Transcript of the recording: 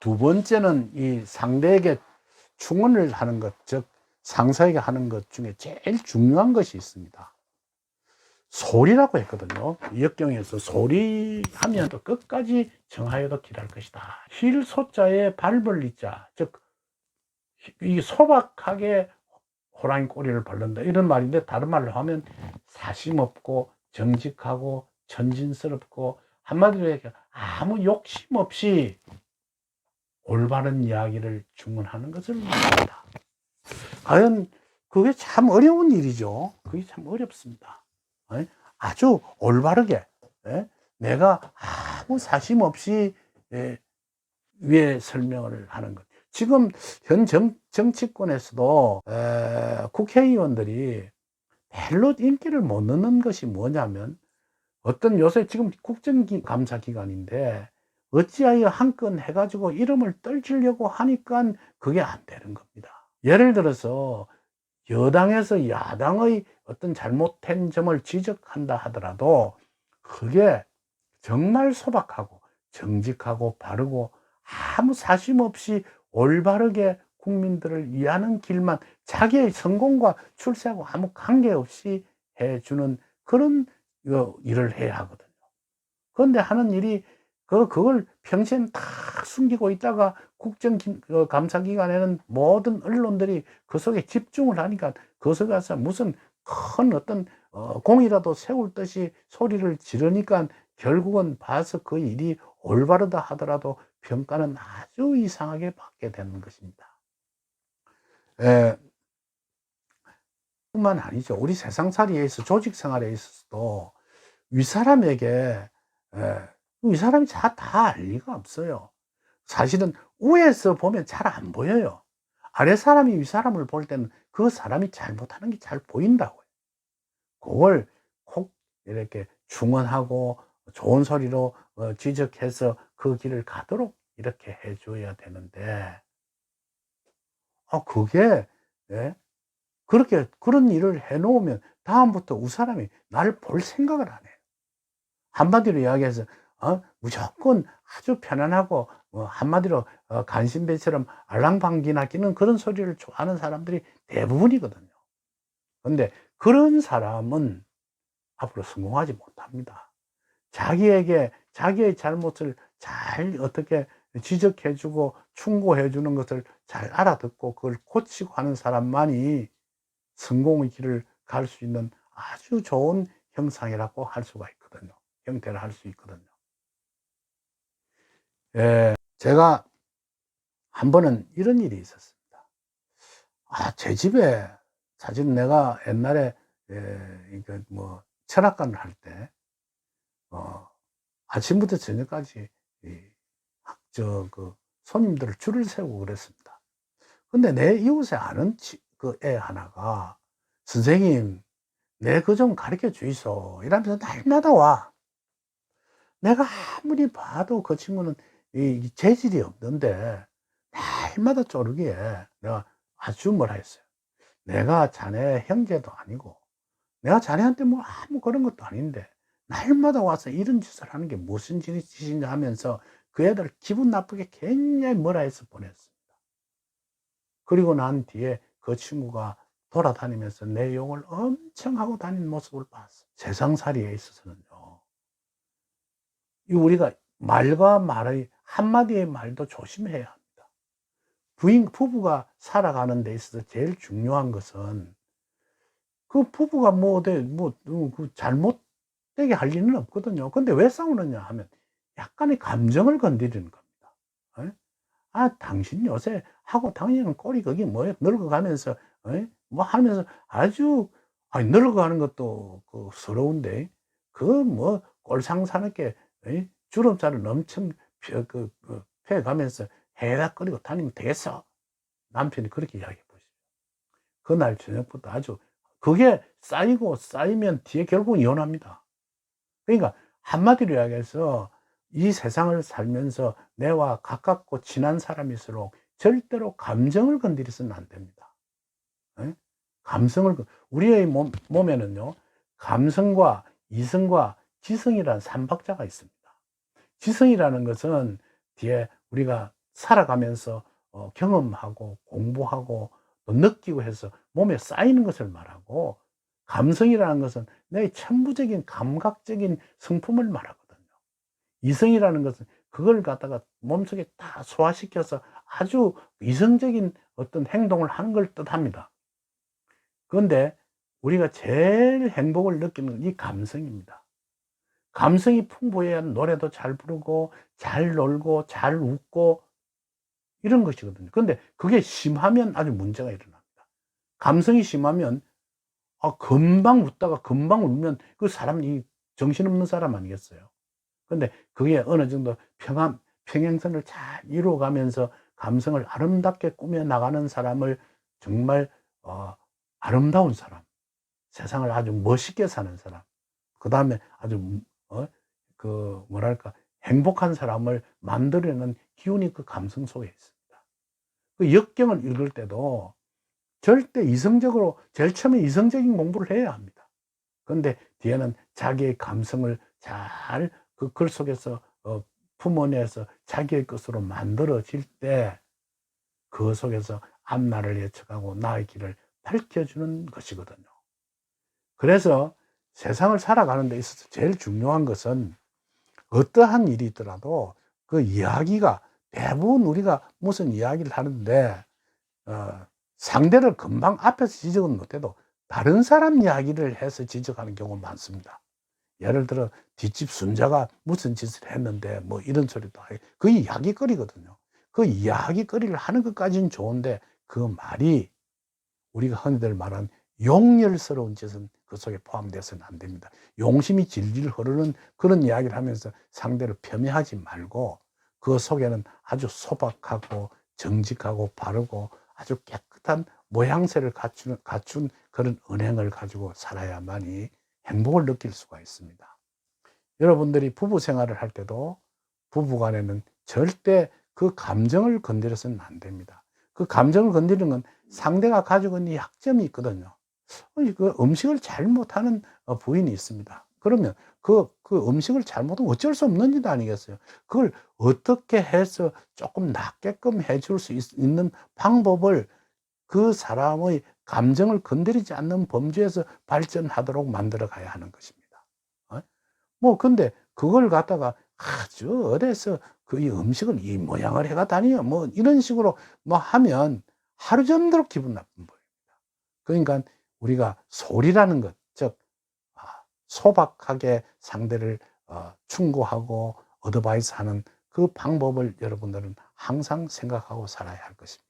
두 번째는 이 상대에게 충언을 하는 것, 즉 상사에게 하는 것 중에 제일 중요한 것이 있습니다. 소리라고 했거든요. 역경에서 소리하면 또 끝까지 정하여도 기랄 것이다. 힐 소자에 밟을 리자, 즉 이 소박하게 호랑이 꼬리를 벌른다, 이런 말인데, 다른 말로 하면 사심 없고 정직하고 천진스럽고, 한마디로 얘기해 아무 욕심 없이 올바른 이야기를 주문하는 것을 말한다. 과연 그게 참 어려운 일이죠. 그게 참 어렵습니다. 아주 올바르게, 내가 아무 사심 없이 위에 설명을 하는 것. 지금 현 정치권에서도 국회의원들이 별로 인기를 못 얻는 것이 뭐냐면, 어떤 요새 지금 국정감사기간인데 어찌하여 한 건 해가지고 이름을 떨치려고 하니까 그게 안 되는 겁니다. 예를 들어서 여당에서 야당의 어떤 잘못된 점을 지적한다 하더라도 그게 정말 소박하고 정직하고 바르고 아무 사심 없이 올바르게 국민들을 위하는 길만, 자기의 성공과 출세하고 아무 관계없이 해주는 그런 일을 해야 하거든요. 그런데 하는 일이 그걸 평생 다 숨기고 있다가 국정감사기간에는 모든 언론들이 그 속에 집중을 하니까 그 속에 가서 무슨 큰 어떤 공이라도 세울 듯이 소리를 지르니까 결국은 봐서 그 일이 올바르다 하더라도 평가는 아주 이상하게 받게 되는 것입니다. 뿐만 아니죠. 우리 세상살이에 있어, 조직 생활에 있어서도 윗사람에게 윗사람이 다 알 리가 없어요. 사실은 위에서 보면 잘 안 보여요. 아랫사람이 윗사람을 볼 때는 그 사람이 잘못하는 게 잘 보인다고요. 그걸 꼭 이렇게 충원하고 좋은 소리로 지적해서 그 길을 가도록 이렇게 해 줘야 되는데, 그게, 예? 그런 일을 해 놓으면 다음부터 윗사람이 나를 볼 생각을 안 해요. 한마디로 이야기해서 무조건 아주 편안하고, 한마디로 간신배처럼 알랑방귀나 끼는 그런 소리를 좋아하는 사람들이 대부분이거든요. 근데 그런 사람은 앞으로 성공하지 못합니다. 자기의 잘못을 잘 어떻게 지적해 주고 충고해 주는 것을 잘 알아듣고 그걸 고치고 하는 사람만이 성공의 길을 갈 수 있는 아주 좋은 형상이라고 할 수가 있거든요. 형태를 할 수 있거든요. 제가 한 번은 이런 일이 있었습니다. 제 집에, 사실 내가 옛날에 철학관을 할 때 아침부터 저녁까지 손님들을 줄을 세우고 그랬습니다. 근데 내 이웃에 아는 그 애 하나가, 선생님, 내 그 좀 가르쳐 주이소, 이러면서 날마다 와. 내가 아무리 봐도 그 친구는 이 재질이 없는데 날마다 쪼르기에 내가 아주 뭐라 했어요. 내가 자네 형제도 아니고 내가 자네한테 뭐 아무 그런 것도 아닌데 날마다 와서 이런 짓을 하는 게 무슨 짓이냐 하면서 그 애들 기분 나쁘게 굉장히 뭐라 해서 보냈습니다. 그리고 난 뒤에 그 친구가 돌아다니면서 내 욕을 엄청 하고 다니는 모습을 봤어. 세상살이에 있어서는요, 이 우리가 말과 말의 한마디의 말도 조심해야 합니다. 부부가 살아가는 데 있어서 제일 중요한 것은 그 부부가 그 잘못되게 할 일은 없거든요. 근데 왜 싸우느냐 하면 약간의 감정을 건드리는 겁니다. 당신 요새 하고 당신은 꼴이 그게 뭐예요? 늙어가면서, 뭐 하면서 아주, 늙어가는 것도 서러운데, 꼴상사납게, 주름살을 엄청 펴가면서 해닥거리고 다니면 되겠어. 남편이 그렇게 이야기해 보시죠. 그날 저녁부터 아주, 그게 쌓이면 뒤에 결국 이혼합니다. 그러니까 한마디로 이야기해서 이 세상을 살면서 내와 가깝고 친한 사람일수록 절대로 감정을 건드려서는 안 됩니다. 우리의 몸에는요, 감성과 이성과 지성이라는 삼박자가 있습니다. 지성이라는 것은 뒤에 우리가 살아가면서 경험하고 공부하고 또 느끼고 해서 몸에 쌓이는 것을 말하고, 감성이라는 것은 내 천부적인 감각적인 성품을 말하거든요. 이성이라는 것은 그걸 갖다가 몸속에 다 소화시켜서 아주 이성적인 어떤 행동을 하는 걸 뜻합니다. 그런데 우리가 제일 행복을 느끼는 건 이 감성입니다. 감성이 풍부해야 노래도 잘 부르고 잘 놀고 잘 웃고 이런 것이거든요. 근데 그게 심하면 아주 문제가 일어납니다. 감성이 심하면 금방 웃다가 금방 울면 그 사람이 정신없는 사람 아니겠어요. 근데 그게 어느 정도 평행선을 잘 이루어가면서 감성을 아름답게 꾸며 나가는 사람을 정말 아름다운 사람, 세상을 아주 멋있게 사는 사람, 그다음에 아주 뭐랄까 행복한 사람을 만들어내는 기운이 그 감성 속에 있습니다. 그 역경을 읽을 때도 절대 이성적으로, 제일 처음에 이성적인 공부를 해야 합니다. 그런데 뒤에는 자기의 감성을 잘 그 글 속에서 품어내서 자기의 것으로 만들어질 때 그 속에서 앞날을 예측하고 나의 길을 밝혀주는 것이거든요. 그래서 세상을 살아가는 데 있어서 제일 중요한 것은 어떠한 일이 있더라도 그 이야기가, 대부분 우리가 무슨 이야기를 하는데 상대를 금방 앞에서 지적은 못해도 다른 사람 이야기를 해서 지적하는 경우가 많습니다. 예를 들어 뒷집 순자가 무슨 짓을 했는데 뭐 이런 소리도 하고, 그 이야기거리거든요. 그 이야기거리를 하는 것까지는 좋은데 그 말이 우리가 흔히들 말하는 용렬스러운 짓은 그 속에 포함되어서는 안 됩니다. 용심이 질질 흐르는 그런 이야기를 하면서 상대를 폄훼하지 말고 그 속에는 아주 소박하고 정직하고 바르고 아주 깨끗한 모양새를 갖춘 그런 언행을 가지고 살아야만이 행복을 느낄 수가 있습니다. 여러분들이 부부 생활을 할 때도 부부 간에는 절대 그 감정을 건드려서는 안 됩니다. 그 감정을 건드리는 건 상대가 가지고 있는 약점이 있거든요. 그 음식을 잘 못하는 부인이 있습니다. 그러면 그 음식을 잘못하면 어쩔 수 없는 일 아니겠어요. 그걸 어떻게 해서 조금 낫게끔 해줄 수 있는 방법을 그 사람의 감정을 건드리지 않는 범주에서 발전하도록 만들어 가야 하는 것입니다. 근데 그걸 갖다가 아주 어디서 이 음식을 이 모양을 해가 다니요 뭐 이런 식으로 뭐 하면 하루 종일 기분 나쁜 거예요. 그러니까 우리가 소리라는 것, 즉 소박하게 상대를 충고하고 어드바이스하는 그 방법을 여러분들은 항상 생각하고 살아야 할 것입니다.